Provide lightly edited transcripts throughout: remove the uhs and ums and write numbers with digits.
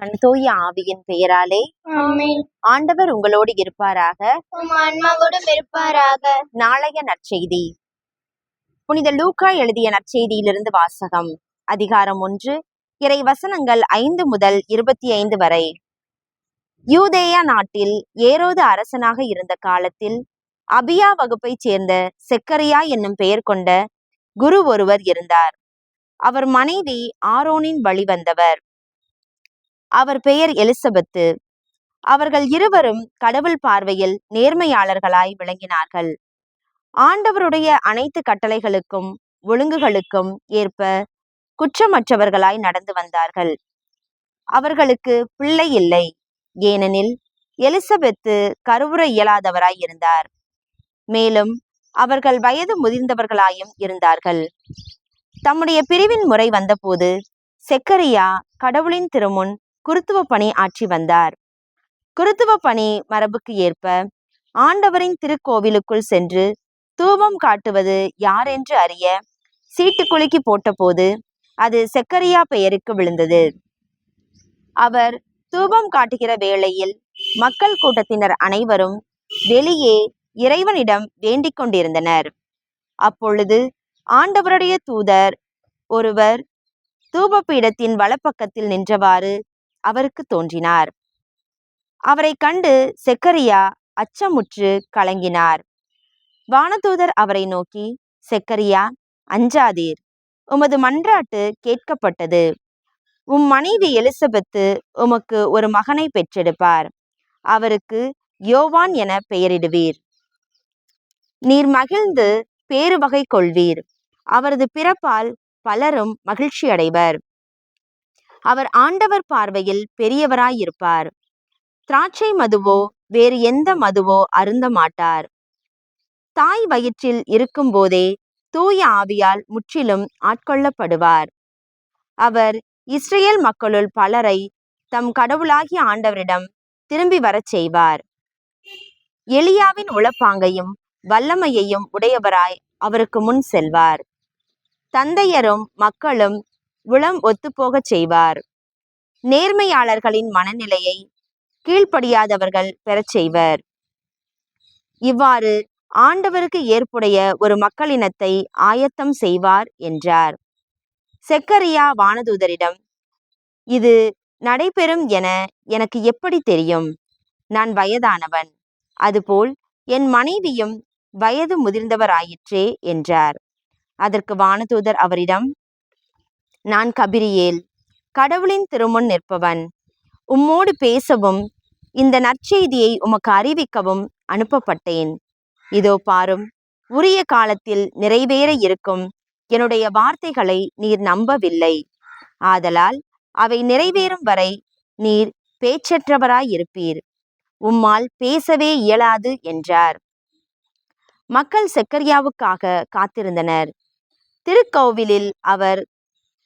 மகன் தூய ஆவியின் பெயராலே ஆமென். ஆண்டவர் உங்களோடு இருப்பாராக. உம் ஆன்மாவோடும் இருப்பாராக. நாளைய நற்செய்தி. புனித லூக்கா எழுதிய நற்செய்தியிலிருந்து வாசகம். அதிகாரம் 1, இறை வசனங்கள் 5 முதல் 25 வரை. யூதேயா நாட்டில் ஏரோது அரசனாக இருந்த காலத்தில் அபியா வகுப்பைச் சேர்ந்த செக்கரியா என்னும் பெயர் கொண்ட குரு ஒருவர் இருந்தார். அவர் மனைவி ஆரோனின் வழி வந்தவர். அவர் பெயர் எலிசபெத்து. அவர்கள் இருவரும் கடவுள் பார்வையில் நேர்மையாளர்களாய் விளங்கினார்கள். ஆண்டவருடைய அனைத்து கட்டளைகளுக்கும் ஒழுங்குகளுக்கும் ஏற்ப குற்றமற்றவர்களாய் நடந்து வந்தார்கள். அவர்களுக்கு பிள்ளை இல்லை, ஏனெனில் எலிசபெத்து கருவுற இயலாதவராய் இருந்தார். மேலும் அவர்கள் வயது முதிர்ந்தவர்களாயும் இருந்தார்கள். தம்முடைய பிரிவின் முறை வந்தபோது செக்கரியா கடவுளின் திருமுன் குருத்துவ பணி ஆற்றி வந்தார். குருத்துவ பணி மரபுக்கு ஏற்ப ஆண்டவரின் திருக்கோவிலுக்குள் சென்று தூபம் காட்டுவது யாரென்று அறிய சீட்டு குலுக்கி போட்டபோது அது செக்கரியா பெயருக்கு விழுந்தது. அவர் தூபம் காட்டுகிற வேளையில் மக்கள் கூட்டத்தினர் அனைவரும் வெளியே இறைவனிடம் வேண்டிக் கொண்டிருந்தனர். அப்பொழுது ஆண்டவருடைய தூதர் ஒருவர் தூபபீடத்தின் வலப்பக்கத்தில் நின்றவாறு அவருக்கு தோன்றினார். அவரை கண்டு செக்கரியா அச்சமுற்று கலங்கினார். வானதூதர் அவரை நோக்கி, செக்கரியா, அஞ்சாதீர், உமது மன்றாட்டு கேட்கப்பட்டது. உம் மனைவி எலிசபெத்து உமக்கு ஒரு மகனை பெற்றெடுப்பார். அவருக்கு யோவான் என பெயரிடுவீர். நீர் மகிழ்ந்து பேருவகை கொள்வீர். அவரது பிறப்பால் பலரும் மகிழ்ச்சி அடைவர். அவர் ஆண்டவர் பார்வையில் பெரியவராயிருப்பார். திராட்சை மதுவோ வேறு எந்த மதுவோ அருந்த மாட்டார். தாய் வயிற்றில் இருக்கும் போதே தூய ஆவியால் முற்றிலும் ஆட்கொள்ளப்படுவார். அவர் இஸ்ரேல் மக்களுள் பலரை தம் கடவுளாகிய ஆண்டவரிடம் திரும்பி வரச் செய்வார். எலியாவின் உளப்பாங்கையும் வல்லமையையும் உடையவராய் அவருக்கு முன் செல்வார். தந்தையரும் மக்களும் உளம் ஒத்துப்போகச் செய்வார். நேர்மையாளர்களின் மனநிலையை கீழ்ப்படியாதவர்கள் பெறச் செய்வர். இவ்வாறு ஆண்டவருக்கு ஏற்புடைய ஒரு மக்களினத்தை ஆயத்தம் செய்வார் என்றார். செக்கரியா வானதூதரிடம், இது நடைபெறும் என எனக்கு எப்படி தெரியும்? நான் வயதானவன். அதுபோல் என் மனைவியும் வயது முதிர்ந்தவராயிற்றே என்றார். அதற்கு வானதூதர் அவரிடம், நான் கபிரியேல், கடவுளின் திருமுன் நிற்பவன். உம்மோடு பேசவும் இந்த நற்செய்தியை உமக்கு அறிவிக்கவும் அனுப்பப்பட்டேன். இதோ பாரும், உரிய காலத்தில் நிறைவேற இருக்கும் என்னுடைய வார்த்தைகளை நீர் நம்பவில்லை. ஆதலால் அவை நிறைவேறும் வரை நீர் பேச்சற்றவராயிருப்பீர். உம்மால் பேசவே இயலாது என்றார். மக்கள் செக்கரியாவுக்காக காத்திருந்தனர். திருக்கோவிலில் அவர்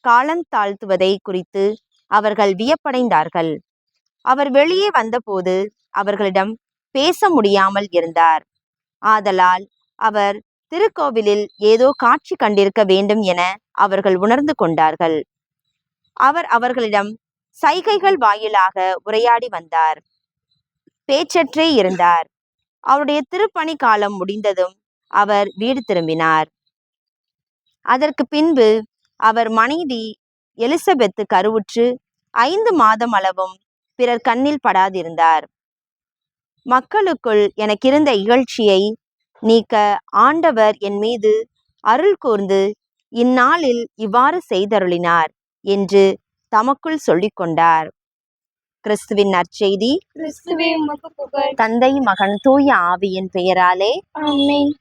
காலந்தாழ்த்துவதை குறித்து அவர்கள் வியப்படைந்தார்கள். அவர் வெளியே வந்தபோது அவர்களிடம் பேச முடியாமல் இருந்தார். ஆதலால் அவர் திருக்கோவிலில் ஏதோ காட்சி கண்டிருக்க வேண்டும் என அவர்கள் உணர்ந்து கொண்டார்கள். அவர் அவர்களிடம் சைகைகள் வாயிலாக உரையாடி வந்தார். பேச்சற்றே இருந்தார். அவருடைய திருப்பணி காலம் முடிந்ததும் அவர் வீடு திரும்பினார். அதற்கு பின்பு அவர் மனைவி எலிசபெத்து கருவுற்று 5 மாதம் அளவும் பிறர் கண்ணில் படாதிருந்தார். மக்களுக்குள் எனக்கிருந்த இகழ்ச்சியை நீக்க ஆண்டவர் என் மீது அருள் கூர்ந்து இந்நாளில் இவ்வாறு செய்தருளினார் என்று தமக்குள் சொல்லிக் கொண்டார். கிறிஸ்துவின் நற்செய்தி. கிறிஸ்துவே உமக்கு புகழ். தந்தை, மகன், தூய ஆவியின் பெயராலே ஆமென்.